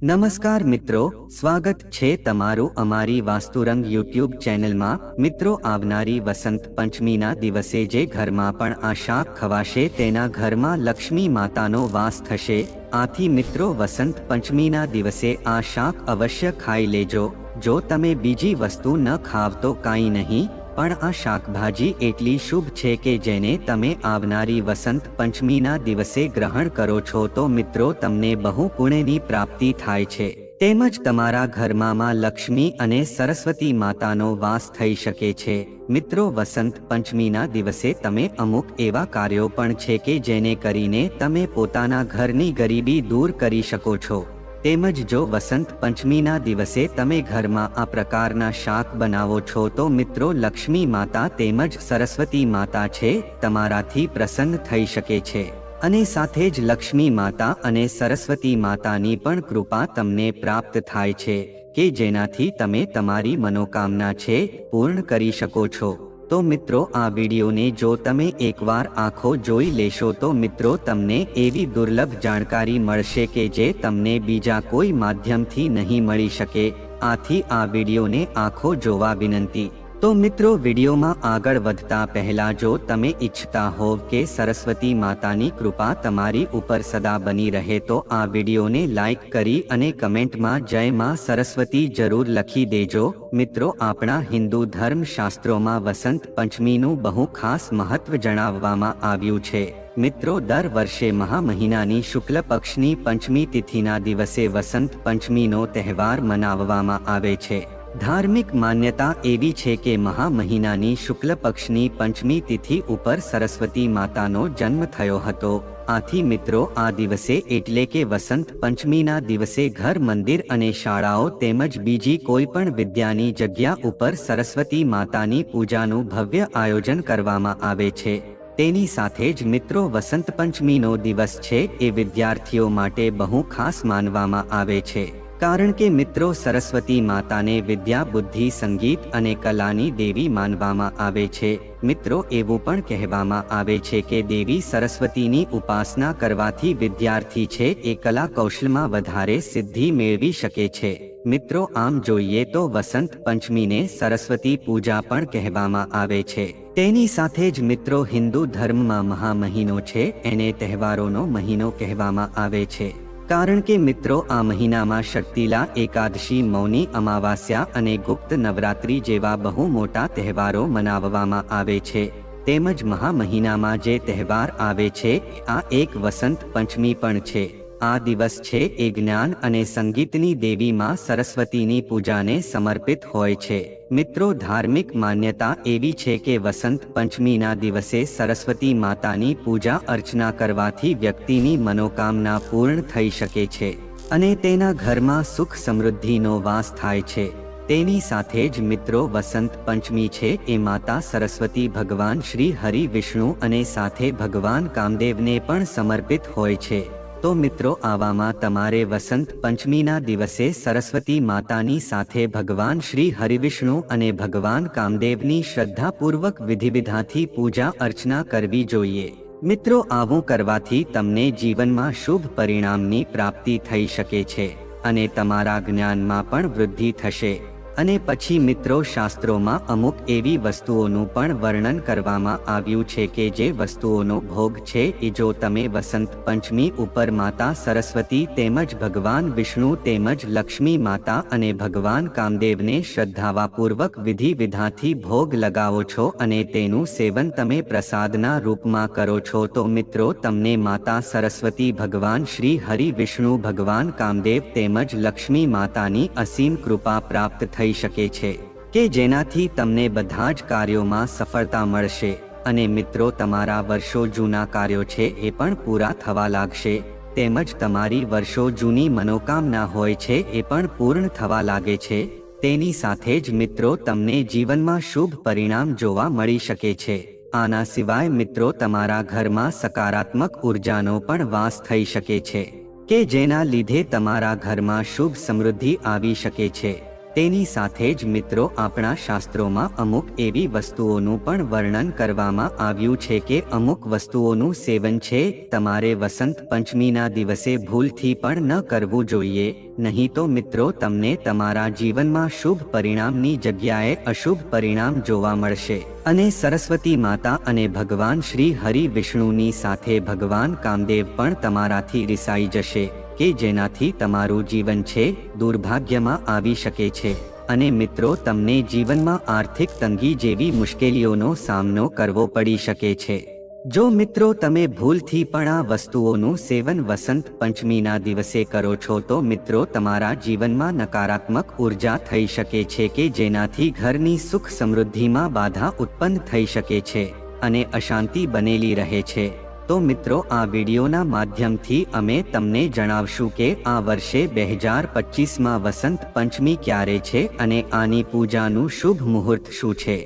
નમસ્કાર મિત્રો, સ્વાગત છે તમારું અમારી વાસ્તુરંગ યુટ્યુબ ચેનલમાં। મિત્રો, આવનારી વસંત પંચમીના દિવસે જે ઘરમાં પણ આ શાક ખવાશે તેના ઘરમાં લક્ષ્મી માતાનો વાસ થશે। આથી મિત્રો, વસંત પંચમીના દિવસે આ શાક અવશ્ય ખાઈ લેજો। જો તમે બીજી વસ્તુ ન ખાવ તો કાંઈ નહીં, પણ આ શાકભાજી એટલી શુભ છે કે જેને તમે આવનારી વસંત પંચમીના દિવસે ગ્રહણ કરો છો તો મિત્રો તમને બહુ પુણ્યની પ્રાપ્તિ થાય છે, તેમજ તમારા ઘરમાં માં લક્ષ્મી અને સરસ્વતી માતાનો વાસ થઈ શકે છે। મિત્રો, વસંત પંચમીના દિવસે તમે અમુક એવા કાર્યો પણ છે કે જેને કરીને તમે પોતાના ઘરની ગરીબી દૂર કરી શકો છો। તેમજ જો વસંત પંચમીના દિવસે તમે ઘરમાં આ પ્રકારના શાક બનાવો છો તો મિત્રો લક્ષ્મી માતા તેમજ સરસ્વતી માતા છે તમારાથી પ્રસન્ન થઈ શકે છે, અને સાથે જ લક્ષ્મી માતા અને સરસ્વતી માતાની પણ કૃપા તમને પ્રાપ્ત થાય છે કે જેનાથી તમે તમારી મનોકામના છે પૂર્ણ કરી શકો છો। તો મિત્રો, આ વિડીયોને જો તમે એકવાર આખો જોઈ લેશો તો મિત્રો તમને એવી દુર્લભ જાણકારી મળશે કે જે તમને બીજા કોઈ માધ્યમથી નહીં મળી શકે। આથી આ વિડીયોને આખો જોવા વિનંતી। તો મિત્રો, વિડીયોમાં આગળ વધતા પહેલા જો તમે ઈચ્છતા હોવ કે સરસ્વતી માતાની કૃપા તમારી ઉપર સદા બની રહે તો આ વિડીયોને લાઈક કરી અને કમેન્ટમાં જય માં સરસ્વતી જરૂર લખી દેજો। મિત્રો, આપણા હિન્દુ ધર્મ શાસ્ત્રોમાં વસંત પંચમીનું બહુ ખાસ મહત્વ જણાવવામાં આવ્યું છે। મિત્રો, દર વર્ષે મહા મહિનાની શુક્લ પક્ષની પંચમી તિથિના દિવસે વસંત પંચમીનો તહેવાર મનાવવામાં આવે છે। ધાર્મિક માન્યતા એવી છે કે મહા મહિનાની શુક્લ પક્ષની પંચમી તિથિ ઉપર સરસ્વતી માતાનો જન્મ થયો હતો। આથી મિત્રો, આ દિવસે એટલે કે વસંત પંચમીના દિવસે ઘર, મંદિર અને શાળાઓ તેમજ બીજી કોઈ પણ વિદ્યાની જગ્યા ઉપર સરસ્વતી માતાની પૂજાનું ભવ્ય આયોજન કરવામાં આવે છે। તેની સાથે જ મિત્રો, વસંત પંચમીનો દિવસ છે એ વિદ્યાર્થીઓ માટે બહુ ખાસ માનવામાં આવે છે, કારણ કે મિત્રો સરસ્વતી માતાને વિદ્યા, બુદ્ધિ, સંગીત અને કલાની દેવી માનવામાં આવે છે। મિત્રો, એવું પણ કહેવામાં આવે છે કે દેવી સરસ્વતીની ઉપાસના કરવાથી વિદ્યાર્થી છે એ કલા કૌશલમાં વધારે સિદ્ધિ મેળવી શકે છે। મિત્રો, આમ જોઈએ તો વસંત પંચમીને સરસ્વતી પૂજા પણ કહેવામાં આવે છે। તેની સાથે જ મિત્રો, હિન્દુ ધર્મમાં મહા મહિનો છે એને તહેવારોનો મહિનો કહેવામાં આવે છે, કારણ કે મિત્રો આ મહિનામાં શક્તિલા એકાદશી, મૌની અમાવાસ્યા અને ગુપ્ત નવરાત્રી જેવા બહુ મોટા તહેવારો મનાવવામાં આવે છે। તેમજ મહા મહિનામાં જે તહેવાર આવે છે આ એક વસંત પંચમી પણ છે। આ દિવસ છે એ જ્ઞાન અને સંગીતની દેવી માં સરસ્વતીની પૂજાને સમર્પિત હોય છે। મિત્રો, ધાર્મિક માન્યતા એવી છે કે વસંત પંચમીના દિવસે સરસ્વતી માતાની પૂજા અર્ચના કરવાથી વ્યક્તિની મનોકામના પૂર્ણ થઈ શકે છે અને તેના ઘરમાં સુખ સમૃદ્ધિનો વાસ થાય છે। તેની સાથે જ મિત્રો, વસંત પંચમી છે એ માતા સરસ્વતી, ભગવાન શ્રી હરિ, વિષ્ણુ અને સાથે ભગવાન કામદેવને પણ સમર્પિત હોય છે। તો મિત્રો, આવામાં તમારે વસંત પંચમીના દિવસે સરસ્વતી માતાની સાથે ભગવાન શ્રી હરિવિષ્ણુ અને ભગવાન કામદેવની શ્રદ્ધાપૂર્વક વિધિવિધાનથી પૂજા અર્ચના કરવી જોઈએ। મિત્રો, આવું કરવાથી તમને જીવનમાં શુભ પરિણામની પ્રાપ્તિ થઈ શકે છે અને તમારા જ્ઞાનમાં પણ વૃદ્ધિ થશે। અને પછી મિત્રો, શાસ્ત્રોમાં અમુક એવી વસ્તુઓનું પણ વર્ણન કરવામાં આવ્યું છે કે જે વસ્તુઓનો ભોગ છે એ જો તમે વસંત પંચમી ઉપર માતા સરસ્વતી તેમજ ભગવાન વિષ્ણુ તેમજ લક્ષ્મી માતા અને ભગવાન કામદેવને શ્રદ્ધાપૂર્વક વિધિ વિધાનથી ભોગ લગાવો છો અને તેનું સેવન તમે પ્રસાદના રૂપમાં કરો છો તો મિત્રો તમને માતા સરસ્વતી, ભગવાન શ્રી હરિ, વિષ્ણુ, ભગવાન કામદેવ તેમજ લક્ષ્મી માતાની અસીમ કૃપા પ્રાપ્ત થઈ શકે છે કે જેનાથી તમને બધા જ કાર્યોમાં સફળતા મળશે અને મિત્રો તમારા વર્ષો જૂના કાર્યો છે એ પણ પૂરા થવા લાગશે, તેમજ તમારી વર્ષો જૂની મનોકામના હોય છે એ પણ પૂર્ણ થવા લાગે છે। તેની સાથે જ મિત્રો તમને જીવનમાં શુભ પરિણામ જોવા મળી શકે છે। આના સિવાય મિત્રો તમારા ઘરમાં સકારાત્મક ઉર્જાનો પણ વાસ થઈ શકે છે કે જેના લીધે તમારા ઘરમાં શુભ સમૃદ્ધિ આવી શકે છે। તેની સાથે જ મિત્રો આપણા શાસ્ત્રોમાં અમુક એવી વસ્તુઓનું પણ વર્ણન કરવામાં આવ્યું છે કે અમુક વસ્તુઓનું સેવન છે તમારે વસંત પંચમીના દિવસે ભૂલથી પણ ન કરવું જોઈએ, નહીં તો મિત્રો તમને તમારા જીવનમાં શુભ પરિણામની જગ્યાએ અશુભ પરિણામ જોવા મળશે અને સરસ્વતી માતા અને ભગવાન શ્રી હરિ વિષ્ણુની સાથે ભગવાન કામદેવ પણ તમારાથી રિસાઈ જશે કે જેનાથી તમારું જીવન છે દુર્ભાગ્યમાં આવી શકે છે અને મિત્રો તમને જીવનમાં આર્થિક તંગી જેવી મુશ્કેલીઓનો સામનો કરવો પડી શકે છે જો મિત્રો તમે ભૂલથી પણ આ વસ્તુઓનું સેવન વસંત પંચમીના દિવસે કરો છો તો મિત્રો તમારા જીવનમાં નકારાત્મક ઉર્જા થઈ શકે છે કે જેનાથી ઘરની સુખ સમૃદ્ધિમાં બાધા ઉત્પન્ન થઈ શકે છે અને અશાંતિ બનેલી રહે છે। તો મિત્રો આ વિડીયોના માધ્યમથી અમે તમને જણાવશું કે આ વર્ષે 2025માં વસંત પંચમી ક્યારે છે અને આની પૂજાનું શુભ મુહૂર્ત શું છે।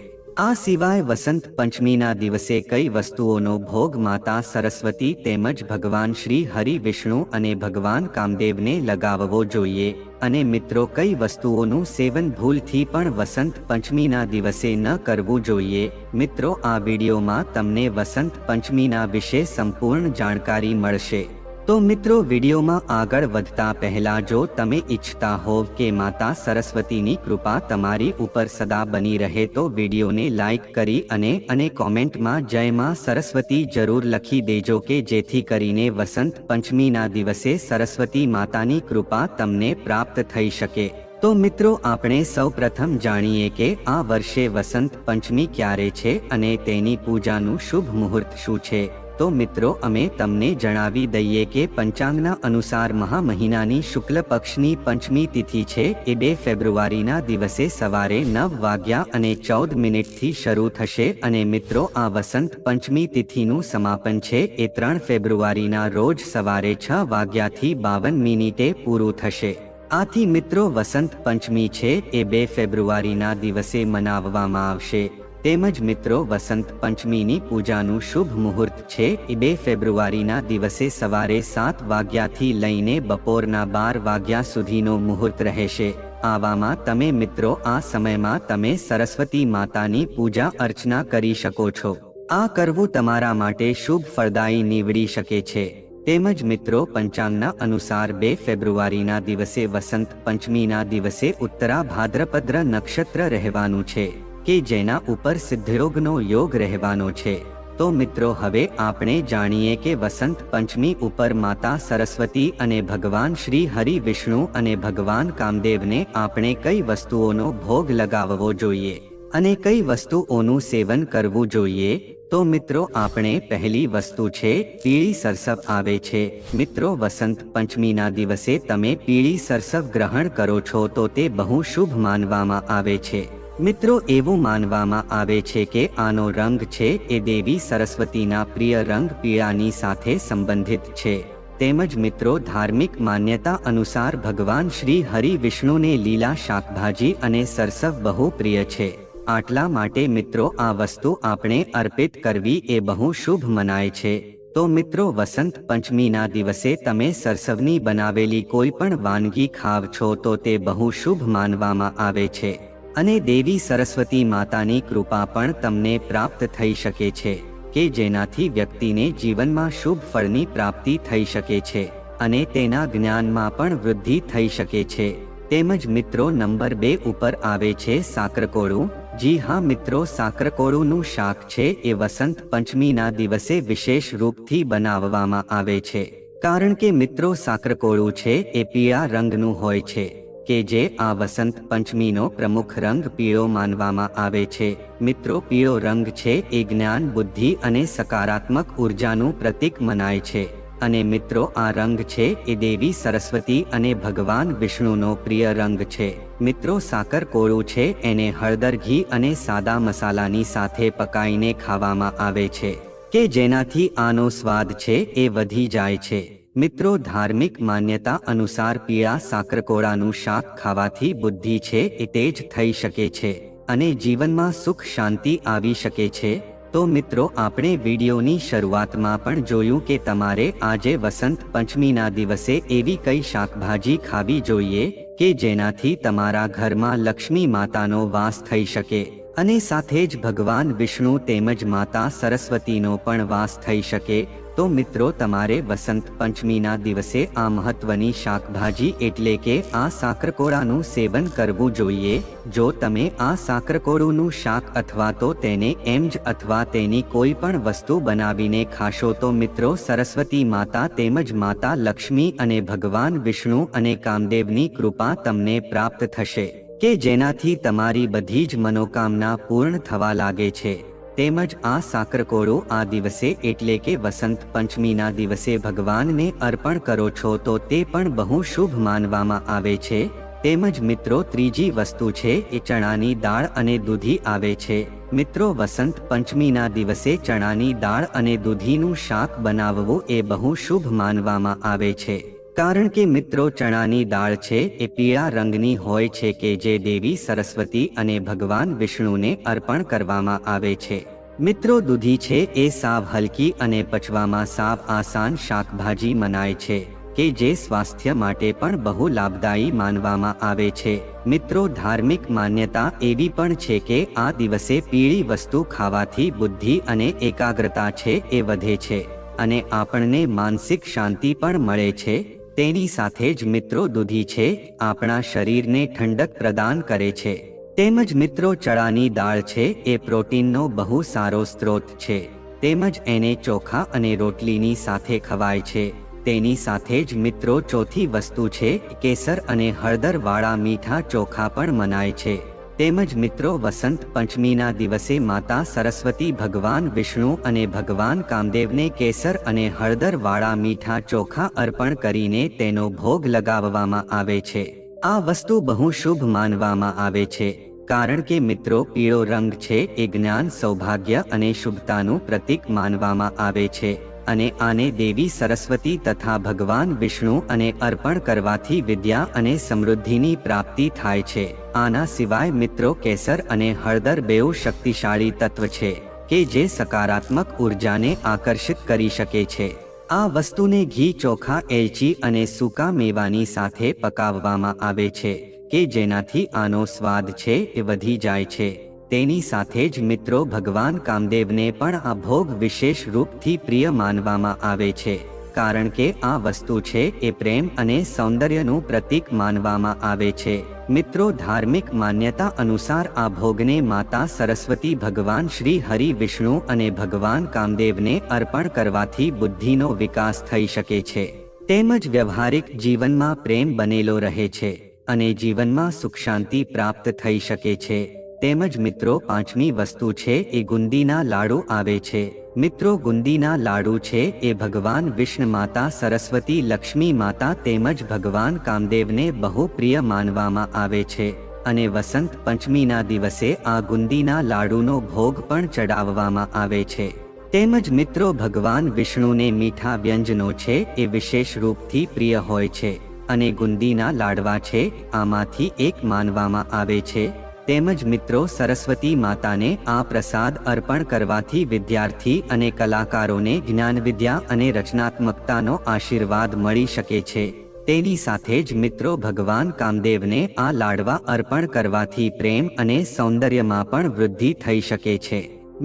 આ સિવાય વસંત પંચમીના દિવસે કઈ વસ્તુઓનો ભોગ માતા સરસ્વતી તેમજ ભગવાન શ્રી હરિ વિષ્ણુ અને ભગવાન કામદેવને લગાવવો જોઈએ અને મિત્રો કઈ વસ્તુઓનું સેવન ભૂલથી પણ વસંત પંચમીના દિવસે ન કરવું જોઈએ। મિત્રો આ વિડીયોમાં તમને વસંત પંચમીના વિશે સંપૂર્ણ જાણકારી મળશે। તો મિત્રો વિડીયોમાં આગળ વધતા પહેલા જો તમે ઈચ્છતા હોવ કે માતા સરસ્વતીની કૃપા તમારી ઉપર સદા બની રહે તો વિડીયોને લાઈક કરી અને કોમેન્ટમાં જય માં સરસ્વતી જરૂર લખી દેજો કે જેથી કરીને વસંત પંચમીના દિવસે સરસ્વતી માતાની કૃપા તમને પ્રાપ્ત થઈ શકે। તો મિત્રો આપણે સૌપ્રથમ જાણીએ કે આ વર્ષે વસંત પંચમી ક્યારે છે અને તેની પૂજાનું શુભ મુહૂર્ત શું છે। તો મિત્રો અમે તમને જણાવી દઈએ કે પંચાંગના અનુસાર મહા મહિનાની શુક્લ પક્ષની પંચમી તિથિ છે એ 2 ફેબ્રુઆરીના દિવસે સવારે 9:14 થી શરૂ થશે અને મિત્રો આ વસંત પંચમી તિથિનું સમાપન છે એ 3 ફેબ્રુઆરીના રોજ સવારે 6:52 પૂરું થશે। આથી મિત્રો વસંત પંચમી છે એ 2 ફેબ્રુઆરીના દિવસે મનાવવામાં આવશે। તેમજ મિત્રો વસંત પંચમીની પૂજાનું શુભ મુહૂર્ત છે એ 2 ફેબ્રુઆરીના દિવસે સવારે 7 વાગ્યાથી લઈને બપોરના 12 વાગ્યા સુધીનો મુહૂર્ત રહેશે। આવામાં તમે મિત્રો આ સમયમાં તમે સરસ્વતી માતાની પૂજા અર્ચના કરી શકો છો। આ કરવું તમારા માટે શુભ ફળદાયી નીવડી શકે છે। તેમજ મિત્રો પંચાંગના અનુસાર 2 ફેબ્રુઆરીના દિવસે વસંત પંચમીના દિવસે ઉત્તરા ભાદ્રપદ્ર નક્ષત્ર રહેવાનું છે કે જેના ઉપર સિદ્ધયોગનો યોગ રહેવાનો છે। તો મિત્રો હવે આપણે જાણીએ કે વસંત પંચમી ઉપર માતા સરસ્વતી અને ભગવાન શ્રી હરિ વિષ્ણુ અને ભગવાન કામદેવને આપણે કઈ વસ્તુઓનો ભોગ લગાવવો જોઈએ અને કઈ વસ્તુઓનું સેવન કરવું જોઈએ। તો મિત્રો આપણે પહેલી વસ્તુ છે પીળી સરસવ આવે છે। મિત્રો વસંત પંચમીના દિવસે તમે પીળી સરસવ ગ્રહણ કરો છો તો તે બહુ શુભ માનવામાં આવે છે। મિત્રો એવું માનવામાં આવે છે કે આનો રંગ છે એ દેવી સરસ્વતીના પ્રિય રંગ પીળાની સાથે સંબંધિત છે। તેમજ મિત્રો ધાર્મિક માન્યતા અનુસાર ભગવાન શ્રી હરિ વિષ્ણુને લીલા શાકભાજી અને સરસવ બહુ પ્રિય છે। આટલા માટે મિત્રો આ વસ્તુ આપણે અર્પિત કરવી એ બહુ શુભ મનાય છે। તો મિત્રો વસંત પંચમીના દિવસે તમે સરસવની બનાવેલી કોઈ પણ વાનગી ખાવ છો તો તે બહુ શુભ માનવામાં આવે છે અને દેવી સરસ્વતી માતાની કૃપા પણ તમને પ્રાપ્ત થઈ શકે છે કે જેનાથી વ્યક્તિને જીવનમાં શુભ ફળની પ્રાપ્તિ થઈ શકે છે અને તેના જ્ઞાનમાં પણ વૃદ્ધિ થઈ શકે છે। તેમજ મિત્રો નંબર 2 ઉપર આવે છે સાકરકોળું। જી હા મિત્રો, સાકરકોળુંનું શાક છે એ વસંત પંચમીના દિવસે વિશેષ રૂપથી બનાવવામાં આવે છે કારણ કે મિત્રો સાકરકોળું છે એ પીળા રંગનું હોય છે કે જે આ વસંત પંચમીનો પ્રમુખ રંગ પીળો માનવામાં આવે છે। મિત્રો પીળો રંગ છે એ જ્ઞાન, બુદ્ધિ અને સકારાત્મક ઉર્જાનું પ્રતીક મનાય છે અને મિત્રો આ રંગ છે એ દેવી સરસ્વતી અને ભગવાન વિષ્ણુનો પ્રિય રંગ છે। મિત્રો સાકરકોળું છે એને હળદર, ઘી અને સાદા મસાલાની સાથે પકાઈને ખાવામાં આવે છે કે જેનાથી આનો સ્વાદ છે એ વધી જાય છે। મિત્રો ધાર્મિક માન્યતા અનુસાર પીળા સાકરકોળાનું શાક ખાવાથી બુદ્ધિ છે એ તેજ થઈ શકે છે અને જીવનમાં સુખ શાંતિ આવી શકે છે। તો મિત્રો આપણે વિડીયોની શરૂઆતમાં પણ જોયું કે તમારે આજે વસંત પંચમીના દિવસે એવી કઈ શાકભાજી ખાવી જોઈએ કે જેનાથી તમારા ઘરમાં લક્ષ્મી માતાનો વાસ થઈ શકે અને સાથે જ ભગવાન વિષ્ણુ તેમજ માતા સરસ્વતીનો પણ વાસ થઈ શકે। તો મિત્રો તમારે વસંત પંચમીના દિવસે આ મહત્વની શાકભાજી એટલે કે આ સાકરકોળાનું સેવન કરવું જોઈએ। જો તમે આ સાકરકોળુનું શાક અથવા તો તેને એમ જ અથવા તેની કોઈ પણ વસ્તુ બનાવીને ખાશો તો મિત્રો સરસ્વતી માતા તેમજ માતા લક્ષ્મી અને ભગવાન વિષ્ણુ અને કામદેવની કૃપા તમને પ્રાપ્ત થશે કે જેનાથી તમારી બધી જ મનોકામના પૂર્ણ થવા લાગે છે। તેમજ આ સાકરકોળું આ દિવસે એટલે કે વસંત પંચમીના દિવસે ભગવાનને અર્પણ કરો છો તો તે પણ બહુ શુભ માનવામાં આવે છે। તેમજ મિત્રો ત્રીજી વસ્તુ છે એ ચણાની દાળ અને દૂધી આવે છે। મિત્રો વસંત પંચમીના દિવસે ચણાની દાળ અને દૂધીનું શાક બનાવવું એ બહુ શુભ માનવામાં આવે છે, કારણ કે મિત્રો ચણાની દાળ છે એ પીળા રંગની હોય છે કે જે દેવી સરસ્વતી અને ભગવાન વિષ્ણુને અર્પણ કરવામાં આવે છે। મિત્રો દૂધી છે એ સાવ હલકી અને પચવામાં સાવ આસાન શાકભાજી મનાય છે કે જે સ્વાસ્થ્ય માટે પણ બહુ લાભદાયી માનવામાં આવે છે। મિત્રો ધાર્મિક માન્યતા એવી પણ છે કે આ દિવસે પીળી વસ્તુ ખાવાથી બુદ્ધિ અને એકાગ્રતા છે એ વધે છે અને આપણને માનસિક શાંતિ પણ મળે છે। તેની સાથે જ મિત્રો દૂધી છે આપણા શરીરને ઠંડક પ્રદાન કરે છે। તેમજ મિત્રો ચણાની દાળ છે એ પ્રોટીનનો બહુ સારો સ્ત્રોત છે, તેમજ એને ચોખા અને રોટલીની સાથે ખવાય છે। તેની સાથે જ મિત્રો ચોથી વસ્તુ છે કેસર અને હળદરવાળા મીઠા ચોખા પણ મનાય છે। તેમજ મિત્રો વસંત પંચમીના દિવસે માતા સરસ્વતી ભગવાન વિષ્ણુ અને ભગવાન કામદેવને કેસર અને હળદરવાળા મીઠા ચોખા અર્પણ કરીને તેનો ભોગ લગાવવામાં આવે છે। આ વસ્તુ બહુ શુભ માનવામાં આવે છે, કારણ કે મિત્રો પીળો રંગ છે એ જ્ઞાન, સૌભાગ્ય અને શુભતાનું પ્રતીક માનવામાં આવે છે અને આને દેવી સરસ્વતી તથા ભગવાન વિષ્ણુ અને અર્પણ કરવાથી વિદ્યા અને સમૃદ્ધિની પ્રાપ્તિ થાય છે। આના સિવાય મિત્રો કેસર અને હળદર બેઉ શક્તિશાળી તત્વ છે કે જે સકારાત્મક ઉર્જાને આકર્ષિત કરી શકે છે। આ વસ્તુને ઘી, ચોખા, એલચી અને સૂકા મેવાની સાથે પકાવવામાં આવે છે કે જેનાથી આનો સ્વાદ છે એ વધી જાય છે। તેની સાથે જ મિત્રો ભગવાન કામદેવને પણ આ ભોગ વિશેષ રૂપથી પ્રિય માનવામાં આવે છે, કારણ કે આ વસ્તુ છે એ પ્રેમ અને સૌંદર્યનું પ્રતીક માનવામાં આવે છે। મિત્રો ધાર્મિક માન્યતા અનુસાર આ ભોગને માતા સરસ્વતી, ભગવાન શ્રી હરિ વિષ્ણુ અને ભગવાન કામદેવને અર્પણ કરવાથી બુદ્ધિનો વિકાસ થઈ શકે છે, તેમજ વ્યવહારિક જીવનમાં પ્રેમ બનેલો રહે છે અને જીવનમાં સુખ શાંતિ પ્રાપ્ત થઈ શકે છે। તેમજ મિત્રો પાંચમી વસ્તુ છે એ ગુંદીના લાડુ આવે છે। મિત્રો ગુંદીના લાડુ છે એ ભગવાન વિષ્ણુ, માતા સરસ્વતી, લક્ષ્મી માતા તેમજ ભગવાન કામદેવને બહુ પ્રિય માનવામાં આવે છે અને વસંત પંચમીના દિવસે આ ગુંદીના લાડુનો ભોગ પણ ચડાવવામાં આવે છે। તેમજ મિત્રો ભગવાન વિષ્ણુને મીઠા વ્યંજનો છે એ વિશેષ રૂપથી પ્રિય હોય છે અને ગુંદીના લાડવા છે આમાંથી એક માનવામાં આવે છે। તેમજ મિત્રો સરસ્વતી માતાને આ પ્રસાદ અર્પણ કરવાથી વિદ્યાર્થી અને કલાકારોને જ્ઞાન, વિદ્યા અને રચનાત્મકતાનો આશીર્વાદ મળી શકે છે। તેની સાથે જ મિત્રો ભગવાન કામદેવને આ લાડવા અર્પણ કરવાથી પ્રેમ અને સૌંદર્યમાં પણ વૃદ્ધિ થઈ શકે છે।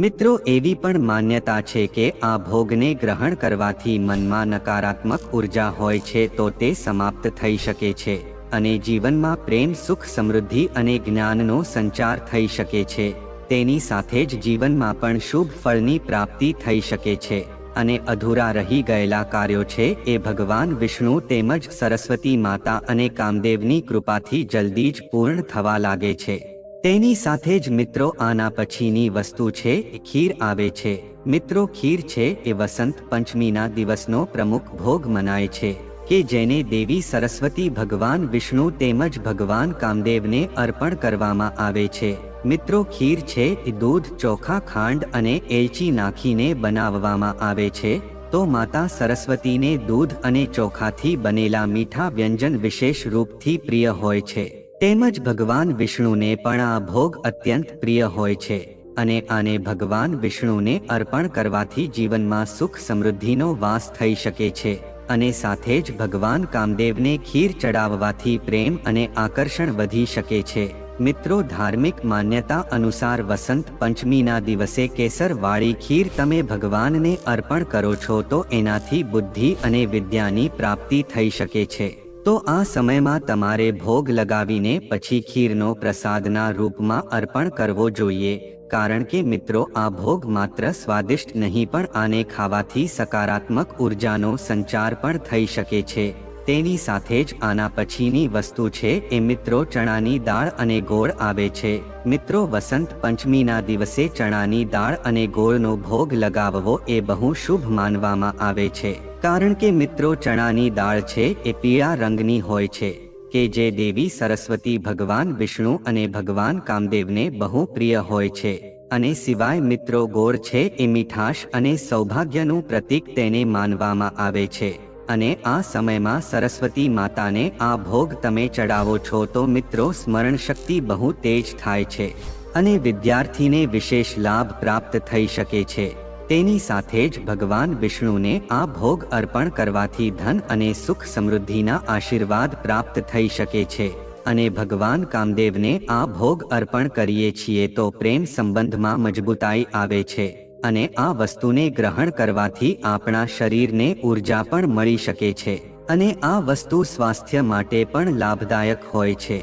મિત્રો એવી પણ માન્યતા છે કે આ ભોગને ગ્રહણ કરવાથી મનમાં નકારાત્મક ઉર્જા હોય છે તો તે સમાપ્ત થઈ શકે છે અને જીવનમાં પ્રેમ, સુખ, સમૃદ્ધિ અને જ્ઞાનનો સંચાર થઈ શકે છે। તેની સાથે જ જીવનમાં પણ શુભ ફળની પ્રાપ્તિ થઈ શકે છે અને અધૂરા રહી ગયેલા કાર્યો છે એ ભગવાન વિષ્ણુ તેમજ સરસ્વતી માતા અને કામદેવની કૃપાથી જલ્દી જ પૂર્ણ થવા લાગે છે। તેની સાથે જ મિત્રો આના પછીની વસ્તુ છે એ ખીર આવે છે। મિત્રો ખીર છે એ વસંત પંચમીના દિવસનો પ્રમુખ ભોગ મનાય છે કે જેને દેવી સરસ્વતી, ભગવાન વિષ્ણુ તેમજ ભગવાન કામદેવને અર્પણ કરવામાં આવે છે। મિત્રો ખીર છે એ દૂધ, ચોખા, ખાંડ અને એલચી નાખીને બનાવવામાં આવે છે। તો માતા સરસ્વતીને દૂધ અને ચોખાથી બનેલા મીઠા વ્યંજન વિશેષ રૂપથી પ્રિય હોય છે, તેમજ ભગવાન વિષ્ણુને પણ આ ભોગ અત્યંત પ્રિય હોય છે અને આને ભગવાન વિષ્ણુને અર્પણ કરવાથી જીવનમાં સુખ સમૃદ્ધિનો વાસ થઈ શકે છે અને સાથે જ ભગવાન કામદેવને ખીર ચડાવવાથી પ્રેમ અને આકર્ષણ વધી શકે છે। મિત્રો, ધાર્મિક માન્યતા અનુસાર વસંત પંચમીના દિવસે કેસરવાળી ખીર તમે ભગવાનને અર્પણ કરો છો તો એનાથી બુદ્ધિ અને વિદ્યાની પ્રાપ્તિ થઈ શકે છે। તો આ સમયમાં તમારે ભોગ લગાવીને પછી ખીરનો પ્રસાદના રૂપમાં અર્પણ કરવો જોઈએ, કારણ કે મિત્રો, આ ભોગ માત્ર સ્વાદિષ્ટ નહીં પણ આને ખાવાથી સકારાત્મક ઉર્જાનો સંચાર પણ થઈ શકે છે। તેની સાથે જ આના પછીની વસ્તુ છે એ મિત્રો ચણાની દાળ અને ગોળ આવે છે। મિત્રો, વસંત પંચમીના દિવસે ચણાની દાળ અને ગોળનો ભોગ લગાવવો એ બહુ શુભ માનવામાં આવે છે, કારણ કે મિત્રો ચણાની દાળ છે એ પીળા રંગની હોય છે કે જે દેવી સરસ્વતી, ભગવાન વિષ્ણુ અને ભગવાન કામદેવને બહુ પ્રિય હોય છે। અને સિવાય મિત્રો ગોળ છે એ મીઠાશ અને સૌભાગ્યનું પ્રતીક તેને માનવામાં આવે છે। અને આ સમયમાં સરસ્વતી માતાને આ ભોગ તમે ચડાવો છો તો મિત્રો સ્મરણ શક્તિ બહુ તેજ થાય છે અને વિદ્યાર્થીને વિશેષ લાભ પ્રાપ્ત થઈ શકે છે। તેની સાથે જ ભગવાન વિષ્ણુને આ ભોગ અર્પણ કરવાથી ધન અને સુખ સમૃદ્ધિના આશીર્વાદ પ્રાપ્ત થઈ શકે છે અને ભગવાન કામદેવને આ ભોગ અર્પણ કરીએ છીએ તો પ્રેમ સંબંધમાં મજબૂતાઈ આવે છે અને આ વસ્તુને ગ્રહણ કરવાથી આપણા શરીરને ઊર્જા પણ મળી શકે છે અને આ વસ્તુ સ્વાસ્થ્ય માટે પણ લાભદાયક હોય છે।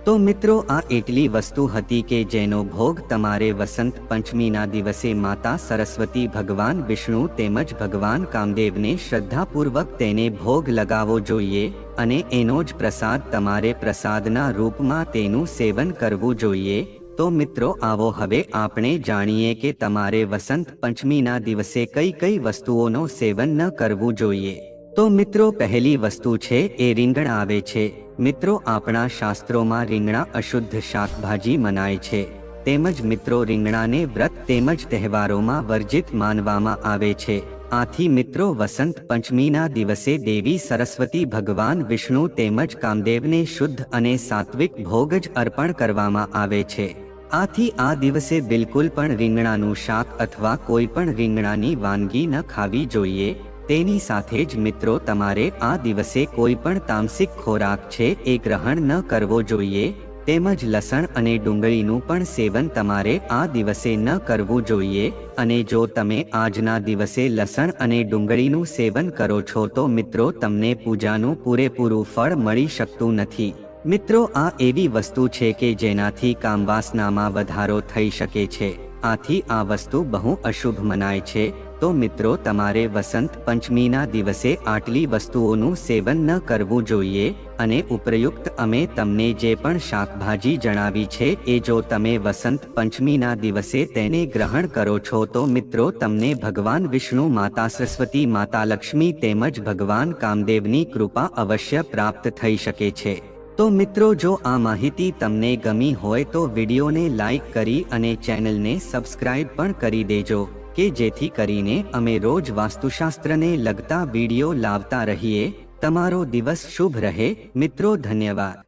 તો મિત્રો, આ એટલી વસ્તુ હતી કે જેનો ભોગ તમારે વસંત પંચમીના દિવસે માતા સરસ્વતી, ભગવાન વિષ્ણુ તેમજ ભગવાન કામદેવને શ્રદ્ધાપૂર્વક તેને ભોગ લગાવવો જોઈએ અને એનો જ પ્રસાદ તમારે પ્રસાદના રૂપમાં તેનું સેવન કરવું જોઈએ। તો મિત્રો, આવો હવે આપણે જાણીએ કે તમારે વસંત પંચમીના દિવસે કઈ કઈ વસ્તુઓનો સેવન ન કરવું જોઈએ। તો મિત્રો, પહેલી વસ્તુ છે એ રીંગણ આવે છે। મિત્રો, આપણા શાસ્ત્રોમાં રીંગણા અશુદ્ધ શાકભાજી મનાય છે, તેમજ મિત્રો રીંગણાને વ્રત તેમજ તહેવારોમાં વર્જિત માનવામાં આવે છે। આથી મિત્રો, વસંત પંચમીના દિવસે દેવી સરસ્વતી, ભગવાન વિષ્ણુ તેમજ કામદેવને શુદ્ધ અને સાત્વિક ભોગ જ અર્પણ કરવામાં આવે છે। આથી આ દિવસે બિલકુલ પણ રીંગણાનું શાક અથવા કોઈ પણ રીંગણાની વાનગી ન ખાવી જોઈએ। તેની સાથે જ મિત્રો તમારે આ દિવસે કોઈ પણ તામસિક ખોરાક છે એ ગ્રહણ ન કરવો જોઈએ, તેમજ લસણ અને ડુંગળીનું પણ સેવન તમારે આ દિવસે ન કરવું જોઈએ। અને જો તમે આજના દિવસે લસણ અને ડુંગળીનું સેવન કરો છો તો મિત્રો તમને પૂજાનું પૂરેપૂરું ફળ મળી શકતું નથી। મિત્રો, આ એવી વસ્તુ છે કે જેનાથી કામવાસનામાં વધારો થઈ શકે છે, આથી આ વસ્તુ બહુ અશુભ મનાય છે। તો મિત્રો, તમારે વસંત પંચમીના દિવસે આટલી વસ્તુઓનું સેવન ન કરવું જોઈએ અને ઉપરયુક્ત અમે તમને જે પણ શાકભાજી જણાવી છે એ જો તમે વસંત પંચમીના દિવસે તેને ગ્રહણ કરો છો તો મિત્રો તમને ભગવાન વિષ્ણુ, માતા સરસ્વતી, માતા લક્ષ્મી તેમજ ભગવાન કામદેવની કૃપા અવશ્ય પ્રાપ્ત થઈ શકે છે। તો મિત્રો, જો આ માહિતી તમને ગમી હોય તો વિડીયોને લાઈક કરી અને ચેનલને સબસ્ક્રાઇબ પણ કરી દેજો કે જેથી કરીને અમે રોજ વાસ્તુશાસ્ત્રને લગતા વિડીયો લાવતા રહીએ। તમારો દિવસ શુભ રહે મિત્રો, ધન્યવાદ।